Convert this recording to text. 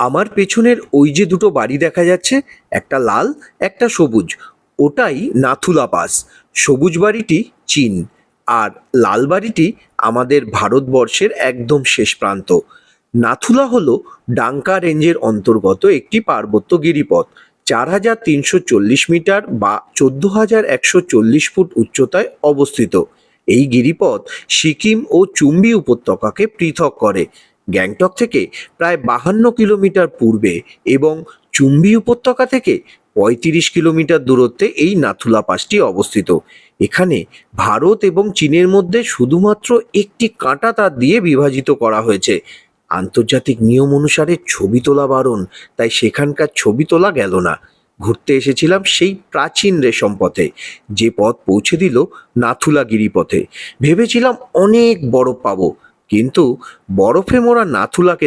আমার পেছনের ওই যে দুটো বাড়ি দেখা যাচ্ছে, একটা লাল একটা সবুজ, ওটাই নাথুলা পাস। সবুজ বাড়িটি চীন আর লাল বাড়িটি আমাদের ভারতবর্ষের একদম শেষ প্রান্ত। নাথুলা হলো ডাঙ্কা রেঞ্জের অন্তর্গত একটি পার্বত্য গিরিপথ। 4340 মিটার বা 14,140 ফুট উচ্চতায় অবস্থিত। এই গিরিপথ সিকিম ও চুম্বি উপত্যকাকে পৃথক করে। গ্যাংটক থেকে প্রায় 52 কিলোমিটার পূর্বে এবং চুম্বি উপত্যকা থেকে 35 কিলোমিটার দূরত্বে এই নাথুলা পাসটি অবস্থিত। এখানে ভারত এবং চীনের মধ্যে শুধুমাত্র একটি কাঁটা তার দিয়ে বিভাজিত করা হয়েছে। আন্তর্জাতিক নিয়ম অনুসারে ছবি তোলা বারণ, তাই সেখানকার ছবি তোলা গেল না। ঘুরতে এসেছিলাম সেই প্রাচীন রেশম পথে, যে পথ পৌঁছে দিল নাথুলা গিরিপথে। ভেবেছিলাম অনেক বরফ পাবো, কিন্তু বরফে মোড়া নাথুলাকে